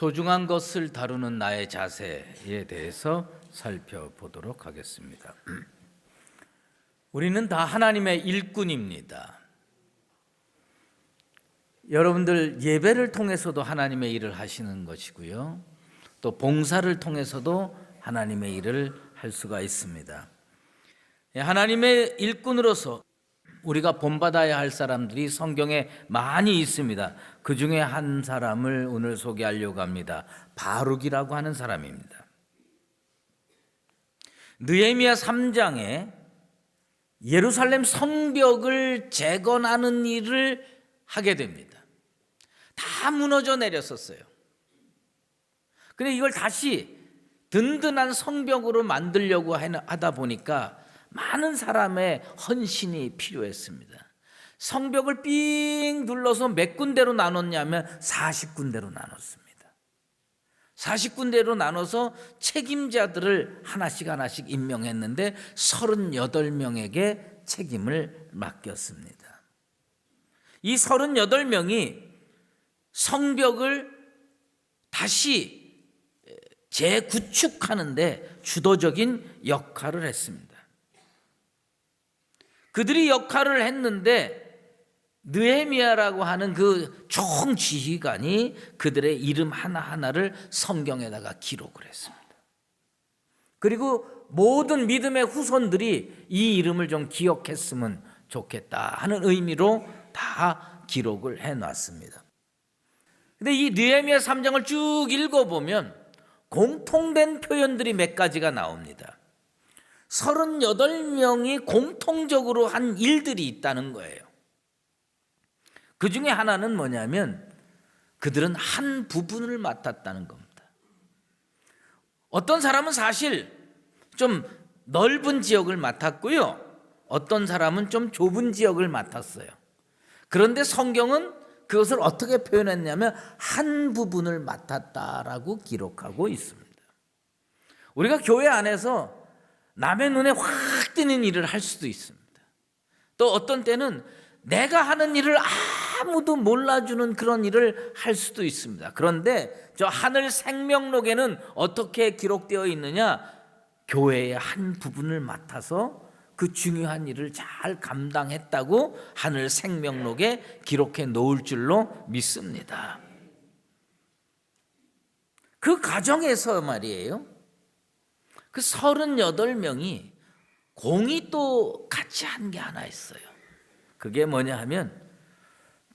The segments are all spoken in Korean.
소중한 것을 다루는 나의 자세에 대해서 살펴보도록 하겠습니다. 우리는 다 하나님의 일꾼입니다. 여러분들 예배를 통해서도 하나님의 일을 하시는 것이고요, 또 봉사를 통해서도 하나님의 일을 할 수가 있습니다. 하나님의 일꾼으로서 우리가 본받아야 할 사람들이 성경에 많이 있습니다. 그 중에 한 사람을 오늘 소개하려고 합니다. 바룩이라고 하는 사람입니다. 느헤미야 3장에 예루살렘 성벽을 재건하는 일을 하게 됩니다. 다 무너져 내렸었어요. 근데 이걸 다시 든든한 성벽으로 만들려고 하다 보니까 많은 사람의 헌신이 필요했습니다. 성벽을 삥 둘러서 몇 군데로 나눴냐면 40군데로 나눴습니다. 40군데로 나눠서 책임자들을 하나씩 임명했는데 38명에게 책임을 맡겼습니다. 이 38명이 성벽을 다시 재구축하는데 주도적인 역할을 했습니다. 그들이 역할을 했는데 느헤미야라고 하는 그 총지휘관이 그들의 이름 하나하나를 성경에다가 기록을 했습니다. 그리고 모든 믿음의 후손들이 이 이름을 좀 기억했으면 좋겠다 하는 의미로 다 기록을 해놨습니다. 근데 이 느헤미야 3장을 쭉 읽어보면 공통된 표현들이 몇 가지가 나옵니다. 38명이 공통적으로 한 일들이 있다는 거예요. 그 중에 하나는 뭐냐면 그들은 한 부분을 맡았다는 겁니다. 어떤 사람은 사실 좀 넓은 지역을 맡았고요, 어떤 사람은 좀 좁은 지역을 맡았어요. 그런데 성경은 그것을 어떻게 표현했냐면 한 부분을 맡았다라고 기록하고 있습니다. 우리가 교회 안에서 남의 눈에 확 띄는 일을 할 수도 있습니다. 또 어떤 때는 내가 하는 일을 아무도 몰라주는 그런 일을 할 수도 있습니다. 그런데 저 하늘 생명록에는 어떻게 기록되어 있느냐? 교회의 한 부분을 맡아서 그 중요한 일을 잘 감당했다고 하늘 생명록에 기록해 놓을 줄로 믿습니다. 그 과정에서 말이에요, 그 38명이 공이 또 같이 한 게 하나 있어요. 그게 뭐냐 하면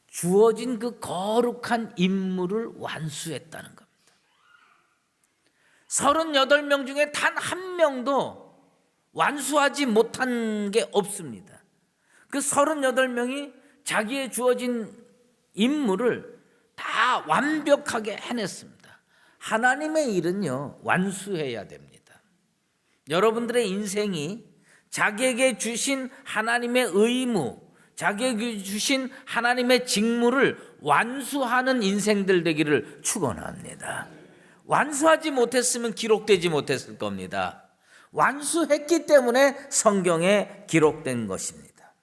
주어진 그 거룩한 임무를 완수했다는 겁니다. 38명 중에 단 한 명도 완수하지 못한 게 없습니다. 그 38명이 자기의 주어진 임무를 다 완벽하게 해냈습니다. 하나님의 일은요, 완수해야 됩니다. 여러분들의 인생이 자기에게 주신 하나님의 의무, 자기에게 주신 하나님의 직무를 완수하는 인생들 되기를 축원합니다. 완수하지 못했으면 기록되지 못했을 겁니다. 완수했기 때문에 성경에 기록된 것입니다.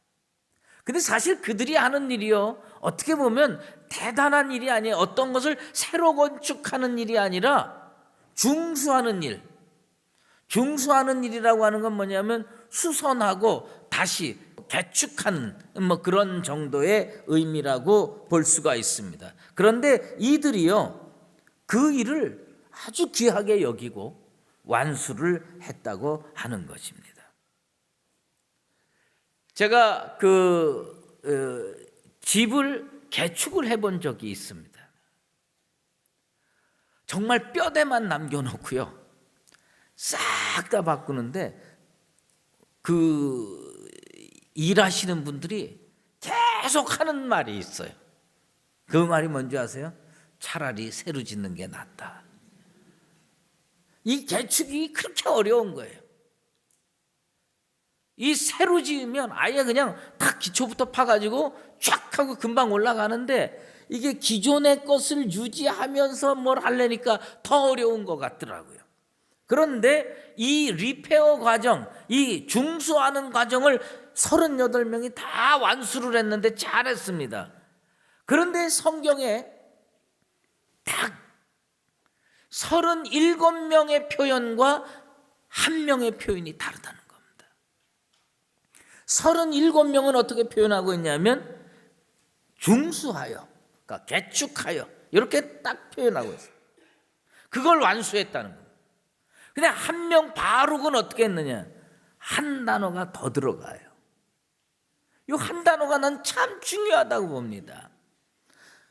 근데 사실 그들이 하는 일이요, 어떻게 보면 대단한 일이 아니에요. 어떤 것을 새로 건축하는 일이 아니라 중수하는 일. 중수하는 일이라고 하는 건 뭐냐면 수선하고 다시 개축하는 그런 정도의 의미라고 볼 수가 있습니다. 그런데 이들이요, 그 일을 아주 귀하게 여기고 완수를 했다고 하는 것입니다. 제가 집을 개축을 해본 적이 있습니다. 정말 뼈대만 남겨놓고요, 싹 다 바꾸는데 그 일하시는 분들이 계속 하는 말이 있어요. 그 말이 뭔지 아세요? 차라리 새로 짓는 게 낫다. 이 개축이 그렇게 어려운 거예요. 이 새로 지으면 아예 그냥 딱 기초부터 파가지고 쫙 하고 금방 올라가는데 이게 기존의 것을 유지하면서 뭘 하려니까 더 어려운 것 같더라고요. 그런데 이 리페어 과정, 이 중수하는 과정을 38명이 다 완수를 했는데 잘했습니다. 그런데 성경에 딱 37명의 표현과 한 명의 표현이 다르다는 겁니다. 37명은 어떻게 표현하고 있냐면 중수하여, 그러니까 개축하여 이렇게 딱 표현하고 있어요. 그걸 완수했다는 겁니다. 근데 한 명 바룩은 어떻게 했느냐? 한 단어가 더 들어가요. 이 한 단어가 난 참 중요하다고 봅니다.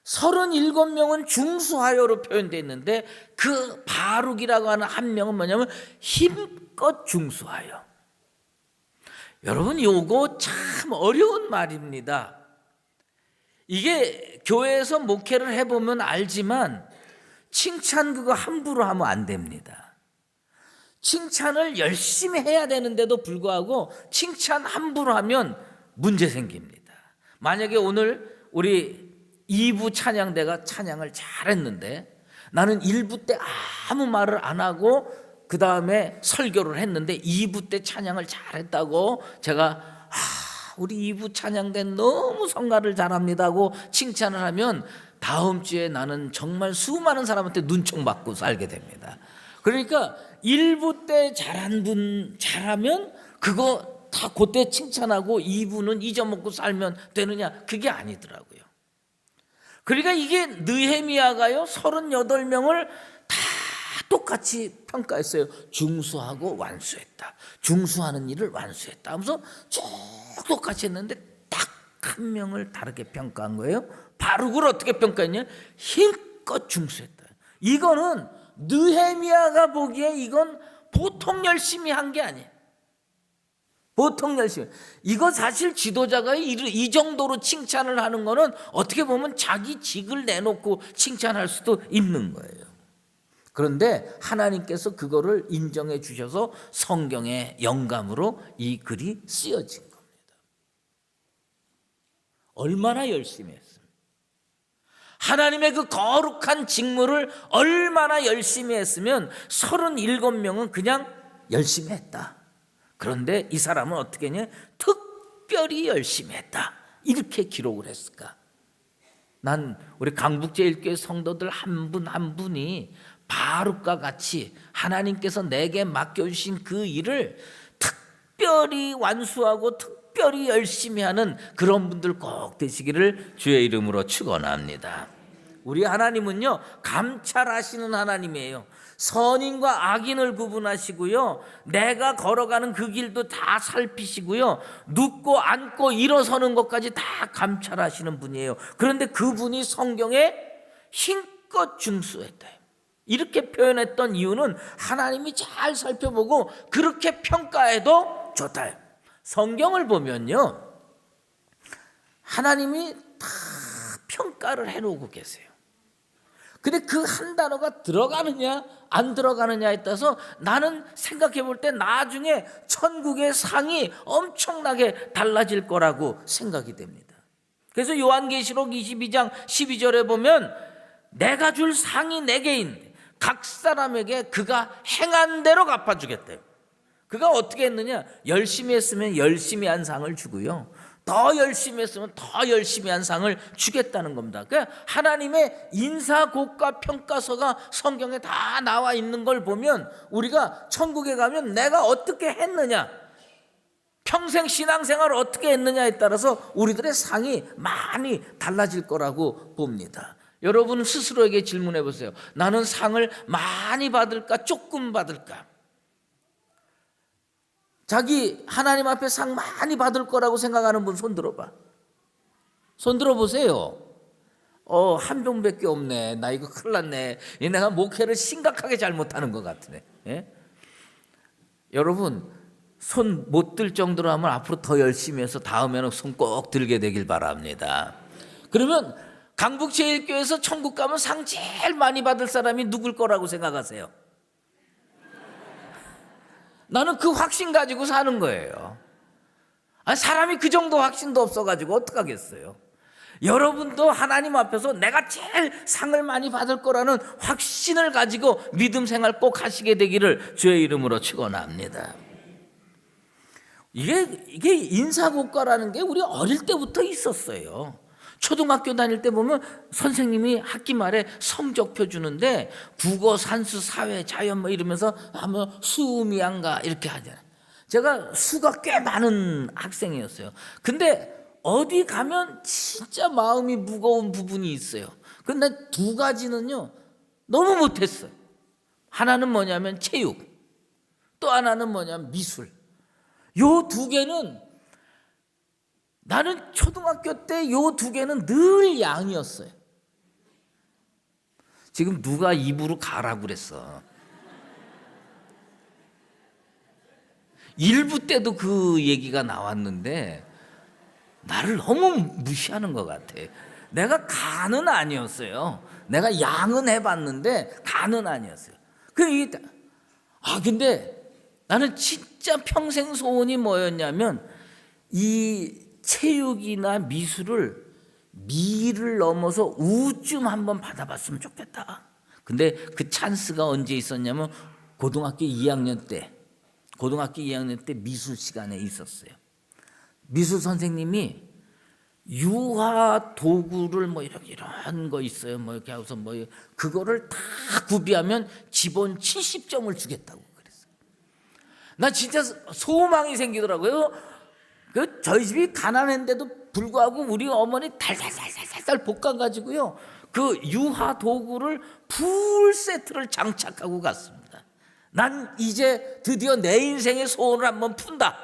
37명은 중수하여로 표현되어 있는데 그 바룩이라고 하는 한 명은 뭐냐면 힘껏 중수하여. 여러분, 요거 참 어려운 말입니다. 이게 교회에서 목회를 해보면 알지만 칭찬 그거 함부로 하면 안 됩니다. 칭찬을 열심히 해야 되는데도 불구하고 칭찬 함부로 하면 문제 생깁니다. 만약에 오늘 우리 2부 찬양대가 찬양을 잘했는데 나는 1부 때 아무 말을 안 하고 그 다음에 설교를 했는데 2부 때 찬양을 잘했다고 제가 우리 2부 찬양대 너무 성가를 잘합니다 하고 칭찬을 하면 다음 주에 나는 정말 수많은 사람한테 눈총 맞고 살게 됩니다. 그러니까 1부 때 잘한 분 잘하면 그거 다 그때 칭찬하고 2부는 잊어먹고 살면 되느냐? 그게 아니더라고요. 그러니까 이게 느헤미야가요 38명을 다 똑같이 평가했어요. 중수하고 완수했다. 중수하는 일을 완수했다 하면서 쭉 똑같이 했는데 딱 한 명을 다르게 평가한 거예요. 바룩을 어떻게 평가했냐? 힘껏 중수했다. 이거는 느헤미야가 보기에 이건 보통 열심히 한 게 아니에요. 보통 열심히. 이거 사실 지도자가 이 정도로 칭찬을 하는 거는 어떻게 보면 자기 직을 내놓고 칭찬할 수도 있는 거예요. 그런데 하나님께서 그거를 인정해 주셔서 성경의 영감으로 이 글이 쓰여진 겁니다. 얼마나 열심히 했습니까? 하나님의 그 거룩한 직무를 얼마나 열심히 했으면 37명은 그냥 열심히 했다. 그런데 이 사람은 어떻게 했냐? 특별히 열심히 했다. 이렇게 기록을 했을까? 난 우리 강북제일교회 성도들 한 분 한 분이 바룩과 같이 하나님께서 내게 맡겨주신 그 일을 특별히 완수하고 특별히 열심히 하는 그런 분들 꼭 되시기를 주의 이름으로 축원합니다. 우리 하나님은요 감찰하시는 하나님이에요. 선인과 악인을 구분하시고요, 내가 걸어가는 그 길도 다 살피시고요, 눕고 앉고 일어서는 것까지 다 감찰하시는 분이에요. 그런데 그분이 성경에 힘껏 중수했다 이렇게 표현했던 이유는 하나님이 잘 살펴보고 그렇게 평가해도 좋다. 성경을 보면요 하나님이 다 평가를 해놓고 계세요. 근데 그 한 단어가 들어가느냐 안 들어가느냐에 따라서 나는 생각해 볼 때 나중에 천국의 상이 엄청나게 달라질 거라고 생각이 됩니다. 그래서 요한계시록 22장 12절에 보면 내가 줄 상이 4개인 각 사람에게 그가 행한 대로 갚아주겠대요. 그가 어떻게 했느냐? 열심히 했으면 열심히 한 상을 주고요, 더 열심히 했으면 더 열심히 한 상을 주겠다는 겁니다. 그러니까 하나님의 인사고과 평가서가 성경에 다 나와 있는 걸 보면 우리가 천국에 가면 내가 어떻게 했느냐, 평생 신앙생활을 어떻게 했느냐에 따라서 우리들의 상이 많이 달라질 거라고 봅니다. 여러분 스스로에게 질문해 보세요. 나는 상을 많이 받을까 조금 받을까? 자기 하나님 앞에 상 많이 받을 거라고 생각하는 분 손 들어봐. 손 들어보세요. 한 명밖에 없네. 나 이거 큰일 났네. 내가 목회를 심각하게 잘못하는 것 같으네. 예? 여러분 손 못 들 정도로 하면 앞으로 더 열심히 해서 다음에는 손 꼭 들게 되길 바랍니다. 그러면 강북제일교회에서 천국 가면 상 제일 많이 받을 사람이 누굴 거라고 생각하세요? 나는 그 확신 가지고 사는 거예요. 사람이 그 정도 확신도 없어가지고 어떡하겠어요. 여러분도 하나님 앞에서 내가 제일 상을 많이 받을 거라는 확신을 가지고 믿음 생활 꼭 하시게 되기를 주의 이름으로 축원합니다. 이게 인사고과라는 게 우리 어릴 때부터 있었어요. 초등학교 다닐 때 보면 선생님이 학기 말에 성적표 주는데 국어, 산수, 사회, 자연 뭐 이러면서 하면 수미양가 이렇게 하잖아요. 제가 수가 꽤 많은 학생이었어요. 근데 어디 가면 진짜 마음이 무거운 부분이 있어요. 근데 두 가지는요 너무 못했어요. 하나는 뭐냐면 체육, 또 하나는 뭐냐면 미술. 요 두 개는 나는 초등학교 때 요 두 개는 늘 양이었어요. 지금 누가 입으로 가라고 그랬어. 일부 때도 그 얘기가 나왔는데 나를 너무 무시하는 것 같아. 내가 가는 아니었어요. 내가 양은 해봤는데 가는 아니었어요. 근데 나는 진짜 평생 소원이 뭐였냐면 이 체육이나 미술을 미를 넘어서 우쯤 한번 받아봤으면 좋겠다. 근데 그 찬스가 언제 있었냐면 고등학교 2학년 때 미술 시간에 있었어요. 미술 선생님이 유화 도구를 뭐 이런 거 있어요. 뭐 이렇게 해서 뭐 그거를 다 구비하면 기본 70점을 주겠다고 그랬어요. 나 진짜 소망이 생기더라고요. 저희 집이 가난한데도 불구하고 우리 어머니 달달달달달 볶아가지고요 그 유화 도구를 풀 세트를 장착하고 갔습니다. 난 이제 드디어 내 인생의 소원을 한번 푼다.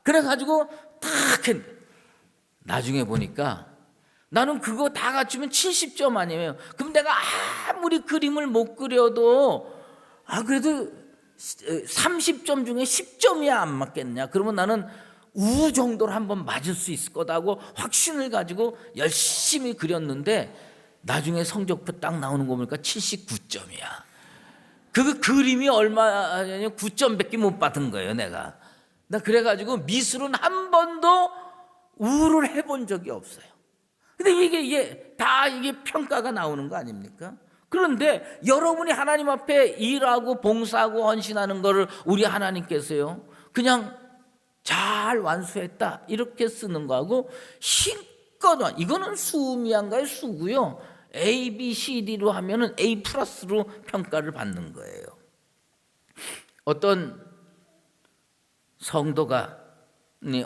그래가지고 딱 했는데 나중에 보니까 나는 그거 다 갖추면 70점 아니에요. 그럼 내가 아무리 그림을 못 그려도 그래도 30점 중에 10점이야 안 맞겠냐. 그러면 나는 우 정도로 한번 맞을 수 있을 거다고 확신을 가지고 열심히 그렸는데 나중에 성적표 딱 나오는 거 보니까 79점이야. 그 그림이 얼마냐면 9점밖에 못 받은 거예요. 나 그래가지고 미술은 한 번도 우를 해본 적이 없어요. 근데 이게 다 평가가 나오는 거 아닙니까? 그런데 여러분이 하나님 앞에 일하고 봉사하고 헌신하는 거를 우리 하나님께서요 그냥 잘 완수했다 이렇게 쓰는 거하고 힘껏 이거는 수미양가의 수고요. A, B, C, D로 하면은 A 플러스로 평가를 받는 거예요. 어떤 성도가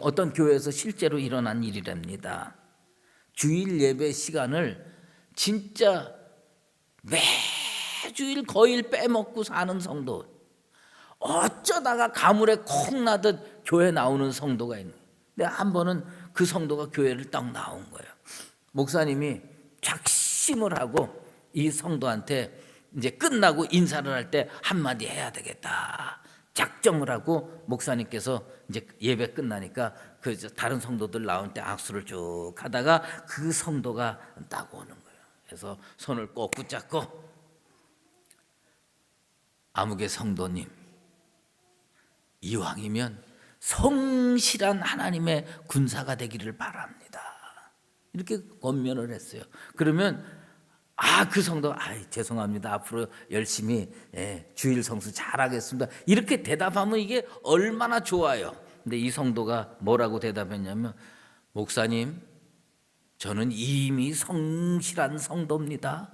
어떤 교회에서 실제로 일어난 일이랍니다. 주일 예배 시간을 진짜 매주일 거의 빼먹고 사는 성도, 어쩌다가 가물에 콩 나듯 교회 나오는 성도가 있는 거예요. 근데 한 번은 그 성도가 교회를 딱 나온 거예요. 목사님이 작심을 하고 이 성도한테 이제 끝나고 인사를 할 때 한마디 해야 되겠다 작정을 하고 목사님께서 이제 예배 끝나니까 그 다른 성도들 나올 때 악수를 쭉 하다가 그 성도가 딱 오는 거예요. 그래서 손을 꼭 붙잡고 아무개 성도님, 이왕이면 성실한 하나님의 군사가 되기를 바랍니다. 이렇게 권면을 했어요. 그러면 그 성도 죄송합니다. 앞으로 열심히 주일 성수 잘하겠습니다. 이렇게 대답하면 이게 얼마나 좋아요. 근데 이 성도가 뭐라고 대답했냐면 목사님, 저는 이미 성실한 성도입니다.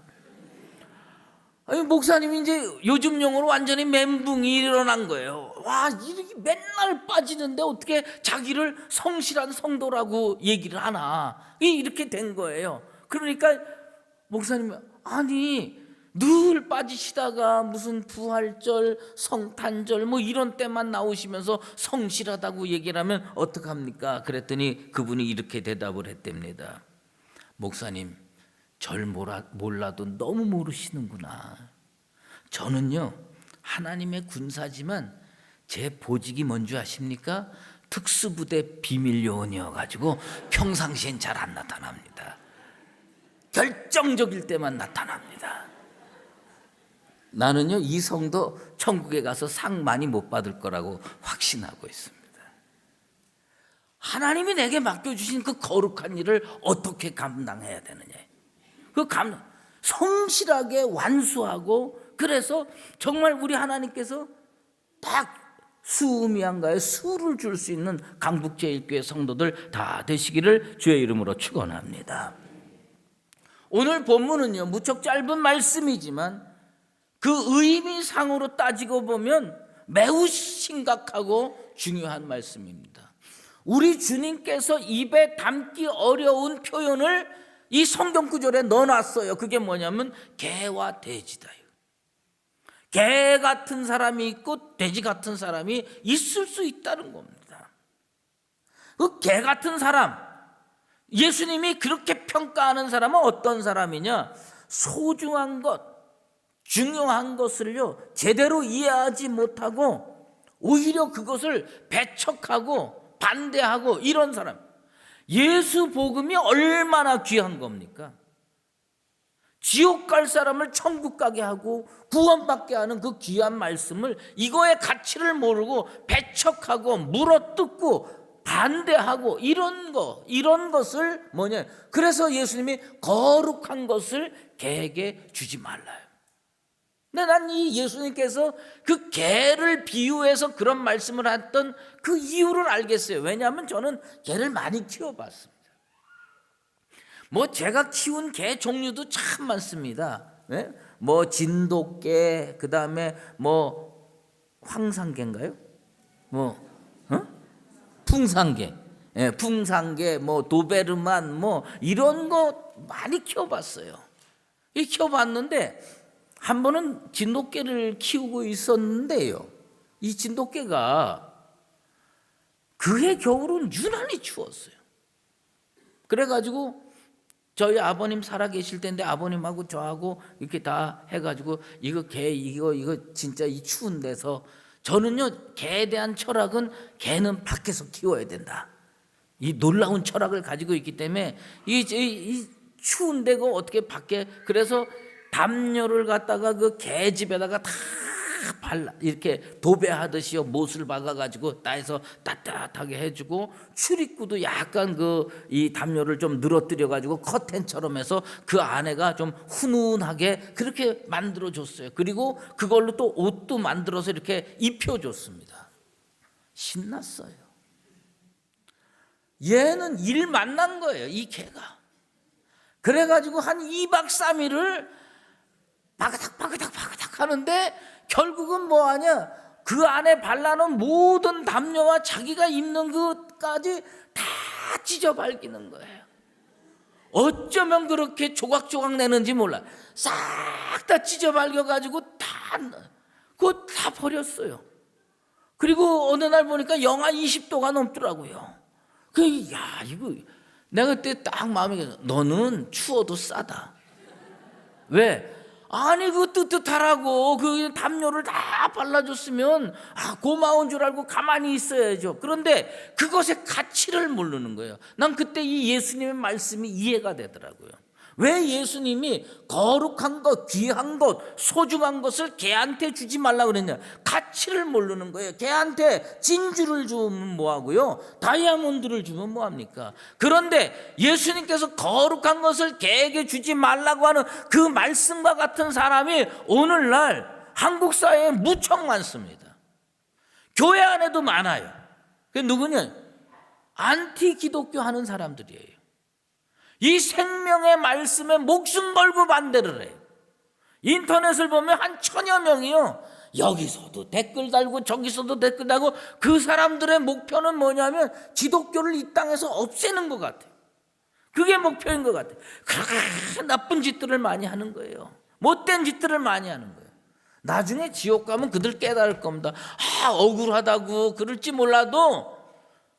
목사님이 이제 요즘 용어로 완전히 멘붕이 일어난 거예요. 이렇게 맨날 빠지는데 어떻게 자기를 성실한 성도라고 얘기를 하나. 이렇게 된 거예요. 그러니까 목사님이 늘 빠지시다가 무슨 부활절, 성탄절 뭐 이런 때만 나오시면서 성실하다고 얘기를 하면 어떡합니까? 그랬더니 그분이 이렇게 대답을 했답니다. 목사님, 절 몰라도 너무 모르시는구나. 저는요 하나님의 군사지만 제 보직이 뭔지 아십니까? 특수부대 비밀요원이어가지고 평상시엔 잘 안 나타납니다. 결정적일 때만 나타납니다. 나는요 이 성도 천국에 가서 상 많이 못 받을 거라고 확신하고 있습니다. 하나님이 내게 맡겨주신 그 거룩한 일을 어떻게 감당해야 되느냐. 성실하게 완수하고, 그래서 정말 우리 하나님께서 딱 수미양가에 수를 줄 수 있는 강북제일교회 성도들 다 되시기를 주의 이름으로 축원합니다. 오늘 본문은요, 무척 짧은 말씀이지만 그 의미상으로 따지고 보면 매우 심각하고 중요한 말씀입니다. 우리 주님께서 입에 담기 어려운 표현을 이 성경 구절에 넣어놨어요. 그게 뭐냐면 개와 돼지다. 개 같은 사람이 있고 돼지 같은 사람이 있을 수 있다는 겁니다. 그 개 같은 사람, 예수님이 그렇게 평가하는 사람은 어떤 사람이냐? 소중한 것, 중요한 것을요 제대로 이해하지 못하고 오히려 그것을 배척하고 반대하고 이런 사람. 예수 복음이 얼마나 귀한 겁니까? 지옥 갈 사람을 천국 가게 하고 구원받게 하는 그 귀한 말씀을 이거의 가치를 모르고 배척하고 물어뜯고 반대하고 이런 것을 뭐냐? 그래서 예수님이 거룩한 것을 개에게 주지 말라요. 근데 난 이 예수님께서 그 개를 비유해서 그런 말씀을 했던 그 이유를 알겠어요. 왜냐하면 저는 개를 많이 키워봤습니다. 뭐 제가 키운 개 종류도 참 많습니다. 네? 뭐 진돗개, 그 다음에 뭐 황산개인가요? 풍산개, 풍산개, 뭐 도베르만, 뭐 이런 거 많이 키워봤어요. 키워봤는데 한 번은 진돗개를 키우고 있었는데요, 이 진돗개가 그해 겨울은 유난히 추웠어요. 그래가지고 저희 아버님 살아계실 때인데 아버님하고 저하고 이렇게 다 해가지고 이거 진짜 이 추운 데서, 저는요 개에 대한 철학은 개는 밖에서 키워야 된다, 이 놀라운 철학을 가지고 있기 때문에 이 추운 데고 어떻게 밖에, 그래서 담요를 갖다가 그 개 집에다가 다 발라 이렇게 도배하듯이요 못을 박아가지고 따에서 따뜻하게 해주고, 출입구도 약간 이 담요를 좀 늘어뜨려가지고 커튼처럼 해서 그 안에가 좀 훈훈하게 그렇게 만들어줬어요. 그리고 그걸로 또 옷도 만들어서 이렇게 입혀줬습니다. 신났어요. 얘는 일 만난 거예요, 이 개가. 그래가지고 한 2박 3일을 바그닥 하는데 결국은 뭐하냐? 그 안에 발라놓은 모든 담요와 자기가 입는 것까지 다 찢어발기는 거예요. 어쩌면 그렇게 조각조각 내는지 몰라. 싹 다 찢어발겨가지고 그거 다 버렸어요. 그리고 어느 날 보니까 영하 20도가 넘더라고요. 이거 내가 그때 딱 마음이, 너는 추워도 싸다. 왜? 아니 그 뜨뜻하라고 그 담요를 다 발라줬으면 고마운 줄 알고 가만히 있어야죠. 그런데 그것의 가치를 모르는 거예요. 난 그때 이 예수님의 말씀이 이해가 되더라고요. 왜 예수님이 거룩한 것, 귀한 것, 소중한 것을 개한테 주지 말라고 그랬냐? 가치를 모르는 거예요. 개한테 진주를 주면 뭐하고요? 다이아몬드를 주면 뭐합니까? 그런데 예수님께서 거룩한 것을 개에게 주지 말라고 하는 그 말씀과 같은 사람이 오늘날 한국 사회에 무척 많습니다. 교회 안에도 많아요. 그게 누구냐? 안티 기독교 하는 사람들이에요. 이 생명의 말씀에 목숨 걸고 반대를 해요. 인터넷을 보면 한 1000여 명이요, 여기서도 댓글 달고 저기서도 댓글 달고, 그 사람들의 목표는 뭐냐면 기독교를 이 땅에서 없애는 것 같아요. 그게 목표인 것 같아요. 그렇게 나쁜 짓들을 많이 하는 거예요. 못된 짓들을 많이 하는 거예요. 나중에 지옥 가면 그들 깨달을 겁니다. 억울하다고 그럴지 몰라도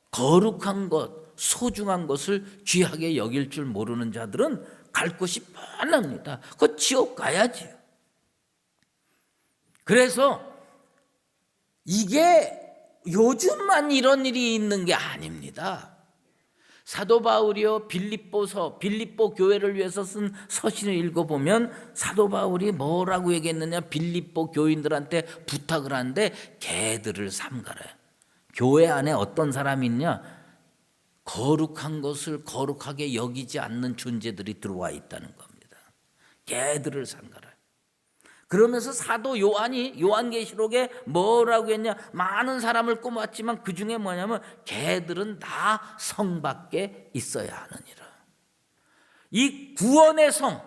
거룩한 것, 소중한 것을 귀하게 여길 줄 모르는 자들은 갈 곳이 뻔합니다. 그 지옥 가야지요. 그래서 이게 요즘만 이런 일이 있는 게 아닙니다. 사도 바울이요, 빌립보 교회를 위해서 쓴 서신을 읽어보면 사도 바울이 뭐라고 얘기했느냐? 빌립보 교인들한테 부탁을 하는데 개들을 삼가래. 교회 안에 어떤 사람이 있냐? 거룩한 것을 거룩하게 여기지 않는 존재들이 들어와 있다는 겁니다. 개들을 삼가라. 그러면서 사도 요한이 요한계시록에 뭐라고 했냐? 많은 사람을 꼽았지만 그 중에 뭐냐면 개들은 다 성 밖에 있어야 하느니라. 이 구원의 성,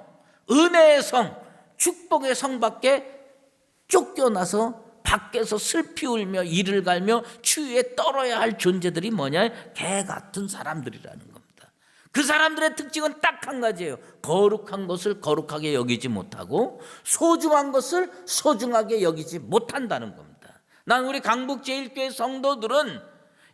은혜의 성, 축복의 성밖에 쫓겨나서 밖에서 슬피 울며 이를 갈며 추위에 떨어야 할 존재들이 뭐냐? 개 같은 사람들이라는 겁니다. 그 사람들의 특징은 딱 한 가지예요. 거룩한 것을 거룩하게 여기지 못하고 소중한 것을 소중하게 여기지 못한다는 겁니다. 난 우리 강북제일교회 성도들은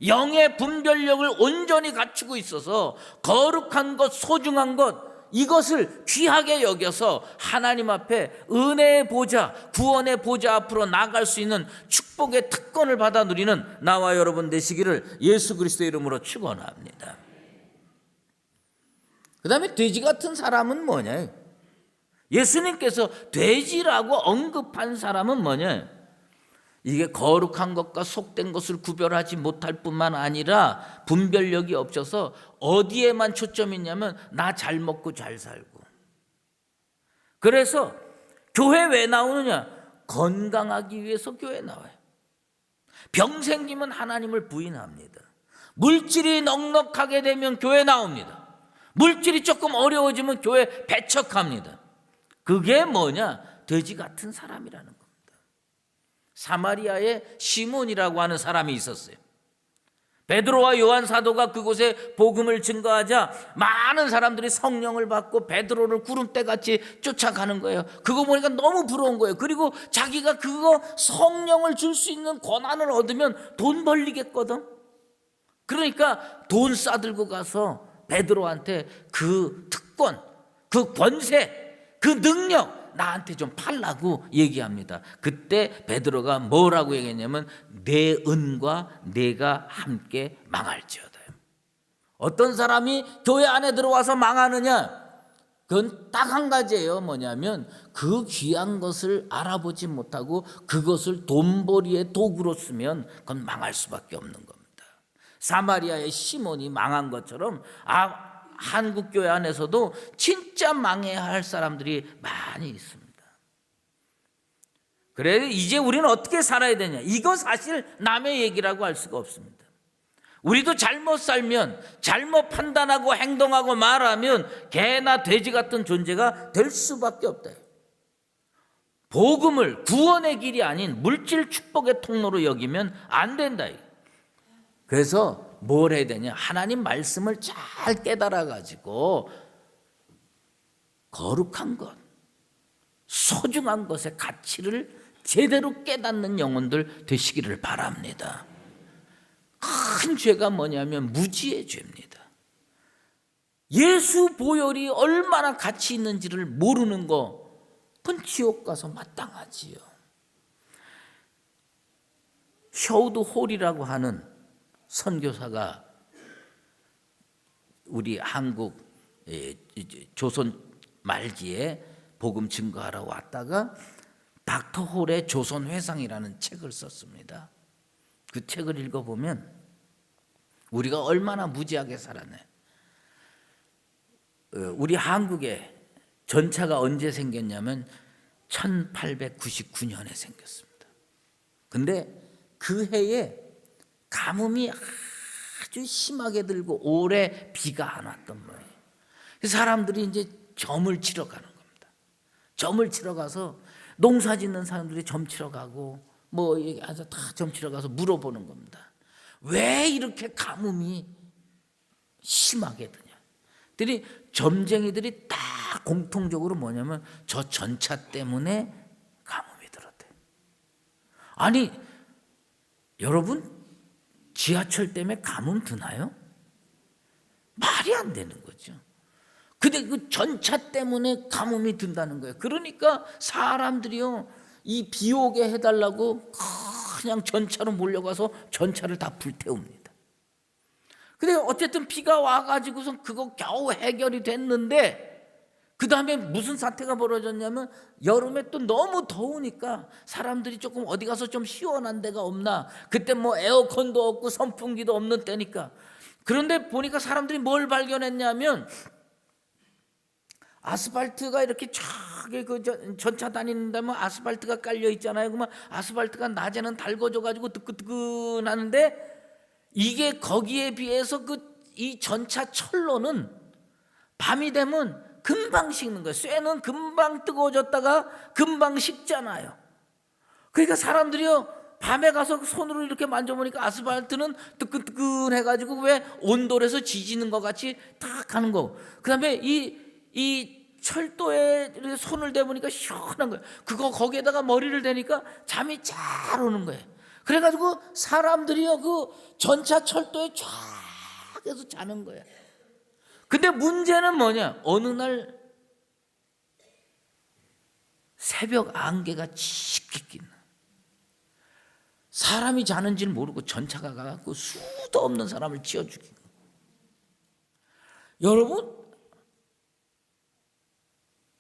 영의 분별력을 온전히 갖추고 있어서 거룩한 것, 소중한 것, 이것을 귀하게 여겨서 하나님 앞에 은혜의 보좌, 구원의 보좌 앞으로 나아갈 수 있는 축복의 특권을 받아 누리는 나와 여러분 되시기를 예수 그리스도의 이름으로 축원합니다. 그 다음에 돼지 같은 사람은 뭐냐? 예수님께서 돼지라고 언급한 사람은 뭐냐? 이게 거룩한 것과 속된 것을 구별하지 못할 뿐만 아니라 분별력이 없어서 어디에만 초점이 있냐면 나 잘 먹고 잘 살고. 그래서 교회 왜 나오느냐? 건강하기 위해서 교회 나와요. 병 생기면 하나님을 부인합니다. 물질이 넉넉하게 되면 교회 나옵니다. 물질이 조금 어려워지면 교회 배척합니다. 그게 뭐냐? 돼지 같은 사람이라는 겁니다. 사마리아에 시몬이라고 하는 사람이 있었어요. 베드로와 요한 사도가 그곳에 복음을 증거하자 많은 사람들이 성령을 받고 베드로를 구름대같이 쫓아가는 거예요. 그거 보니까 너무 부러운 거예요. 그리고 자기가 그거 성령을 줄 수 있는 권한을 얻으면 돈 벌리겠거든. 그러니까 돈 싸들고 가서 베드로한테 그 특권, 그 권세, 그 능력 나한테 좀 팔라고 얘기합니다. 그때 베드로가 뭐라고 얘기했냐면 내 은과 내가 함께 망할지어다. 어떤 사람이 교회 안에 들어와서 망하느냐? 그건 딱 한 가지예요. 뭐냐면 그 귀한 것을 알아보지 못하고 그것을 돈벌이의 도구로 쓰면 그건 망할 수밖에 없는 겁니다. 사마리아의 시몬이 망한 것처럼 한국 교회 안에서도 진짜 망해야 할 사람들이 많이 있습니다. 그래 이제 우리는 어떻게 살아야 되냐? 이거 사실 남의 얘기라고 할 수가 없습니다. 우리도 잘못 살면, 잘못 판단하고 행동하고 말하면 개나 돼지 같은 존재가 될 수밖에 없다. 복음을 구원의 길이 아닌 물질 축복의 통로로 여기면 안 된다. 그래서 뭘 해야 되냐? 하나님 말씀을 잘 깨달아 가지고 거룩한 것, 소중한 것의 가치를 제대로 깨닫는 영혼들 되시기를 바랍니다. 큰 죄가 뭐냐면 무지의 죄입니다. 예수 보혈이 얼마나 가치 있는지를 모르는 거, 그건 지옥 가서 마땅하지요. 셔우드 홀이라고 하는 선교사가 우리 한국 조선 말기에 복음 증거하러 왔다가 닥터 홀의 조선 회상이라는 책을 썼습니다. 그 책을 읽어보면 우리가 얼마나 무지하게 살았네. 우리 한국에 전차가 언제 생겼냐면 1899년에 생겼습니다. 근데 그 해에 가뭄이 아주 심하게 들고 오래 비가 안 왔던 거예요. 사람들이 이제 점을 치러 가는 겁니다. 점을 치러 가서 농사 짓는 사람들이 점 치러 가고 뭐 얘기해서 다 점 치러 가서 물어보는 겁니다. 왜 이렇게 가뭄이 심하게 드냐? 그랬더니 점쟁이들이 다 공통적으로 뭐냐면 저 전차 때문에 가뭄이 들었대. 아니 여러분 지하철 때문에 가뭄 드나요? 말이 안 되는 거죠. 근데 그 전차 때문에 가뭄이 든다는 거예요. 그러니까 사람들이요 이 비 오게 해달라고 그냥 전차로 몰려가서 전차를 다 불태웁니다. 근데 어쨌든 비가 와가지고서 그거 겨우 해결이 됐는데 그 다음에 무슨 사태가 벌어졌냐면 여름에 또 너무 더우니까 사람들이 조금 어디 가서 좀 시원한 데가 없나. 그때 뭐 에어컨도 없고 선풍기도 없는 때니까. 그런데 보니까 사람들이 뭘 발견했냐면 아스팔트가 이렇게 쫙 그 전차 다니는다면 아스팔트가 깔려 있잖아요. 그러면 아스팔트가 낮에는 달궈져가지고 뜨끈뜨끈하는데 이게 거기에 비해서 이 전차 철로는 밤이 되면 금방 식는 거예요. 쇠는 금방 뜨거워졌다가 금방 식잖아요. 그러니까 사람들이요, 밤에 가서 손으로 이렇게 만져보니까 아스팔트는 뜨끈뜨끈해가지고 왜 온돌에서 지지는 것 같이 탁 하는 거고, 그 다음에 이 철도에 이렇게 손을 대보니까 시원한 거예요. 그거 거기에다가 머리를 대니까 잠이 잘 오는 거예요. 그래가지고 사람들이요, 그 전차 철도에 쫙 해서 자는 거예요. 근데 문제는 뭐냐? 어느 날 새벽 안개가 짙게 낀, 사람이 자는지를 모르고 전차가 가갖고 수도 없는 사람을 치워 죽인 거예요. 여러분,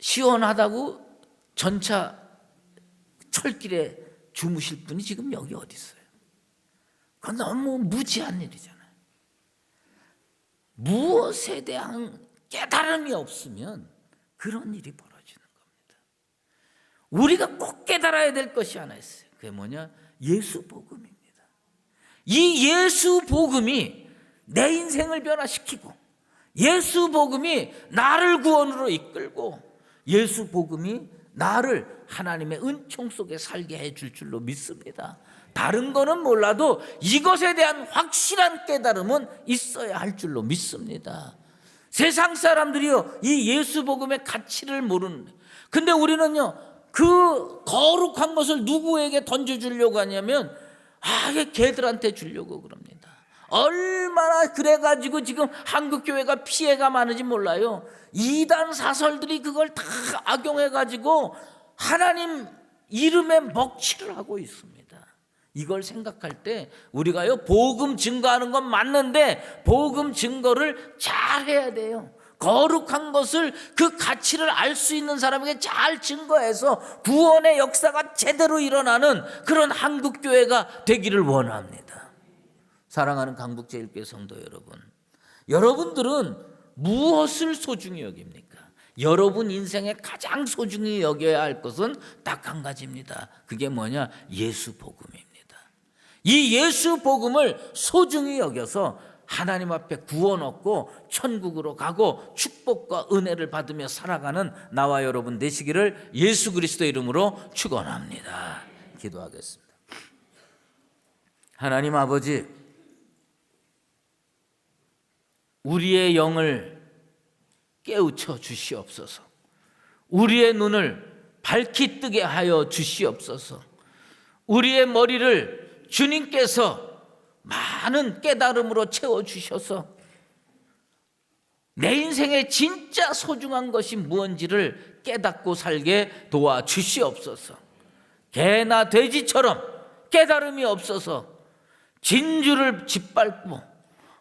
시원하다고 전차 철길에 주무실 분이 지금 여기 어디 있어요? 그건 너무 무지한 일이잖아요. 무엇에 대한 깨달음이 없으면 그런 일이 벌어지는 겁니다. 우리가 꼭 깨달아야 될 것이 하나 있어요. 그게 뭐냐? 예수 복음입니다. 이 예수 복음이 내 인생을 변화시키고, 예수 복음이 나를 구원으로 이끌고, 예수 복음이 나를 하나님의 은총 속에 살게 해줄 줄로 믿습니다. 다른 거는 몰라도 이것에 대한 확실한 깨달음은 있어야 할 줄로 믿습니다. 세상 사람들이요, 이 예수 복음의 가치를 모르는, 근데 우리는요, 그 거룩한 것을 누구에게 던져주려고 하냐면 개들한테 주려고 그럽니다. 얼마나 그래가지고 지금 한국교회가 피해가 많은지 몰라요. 이단 사설들이 그걸 다 악용해가지고 하나님 이름에 먹칠을 하고 있습니다. 이걸 생각할 때 우리가요, 복음 증거하는 건 맞는데 복음 증거를 잘 해야 돼요. 거룩한 것을, 그 가치를 알 수 있는 사람에게 잘 증거해서 구원의 역사가 제대로 일어나는 그런 한국교회가 되기를 원합니다. 사랑하는 강북제일교회 성도 여러분, 여러분들은 무엇을 소중히 여깁니까? 여러분 인생에 가장 소중히 여겨야 할 것은 딱 한 가지입니다. 그게 뭐냐? 예수 복음입니다. 이 예수 복음을 소중히 여겨서 하나님 앞에 구원 얻고 천국으로 가고 축복과 은혜를 받으며 살아가는 나와 여러분 되시기를 예수 그리스도의 이름으로 축원합니다. 기도하겠습니다. 하나님 아버지, 우리의 영을 깨우쳐 주시옵소서. 우리의 눈을 밝히 뜨게 하여 주시옵소서. 우리의 머리를 주님께서 많은 깨달음으로 채워주셔서 내 인생에 진짜 소중한 것이 무엇인지를 깨닫고 살게 도와주시옵소서. 개나 돼지처럼 깨달음이 없어서 진주를 짓밟고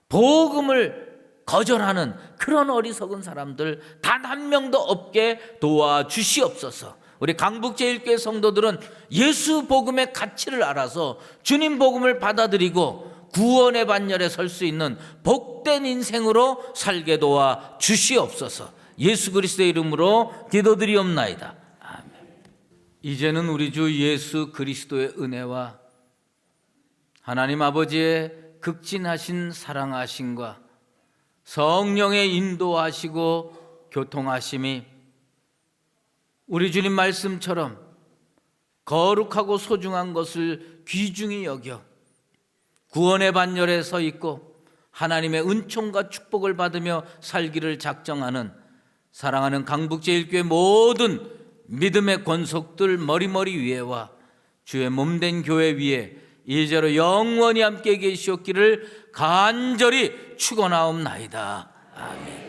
복음을 거절하는 그런 어리석은 사람들 단 한 명도 없게 도와주시옵소서. 우리 강북제일교회 성도들은 예수 복음의 가치를 알아서 주님 복음을 받아들이고 구원의 반열에 설 수 있는 복된 인생으로 살게 도와 주시옵소서. 예수 그리스도의 이름으로 기도드리옵나이다. 아멘. 이제는 우리 주 예수 그리스도의 은혜와 하나님 아버지의 극진하신 사랑하심과 성령의 인도하시고 교통하심이 우리 주님 말씀처럼 거룩하고 소중한 것을 귀중히 여겨 구원의 반열에 서 있고 하나님의 은총과 축복을 받으며 살기를 작정하는 사랑하는 강북제일교회 모든 믿음의 권속들 머리머리 위에와 주의 몸된 교회 위에 이제로 영원히 함께 계시옵기를 간절히 축원하옵나이다. 아멘.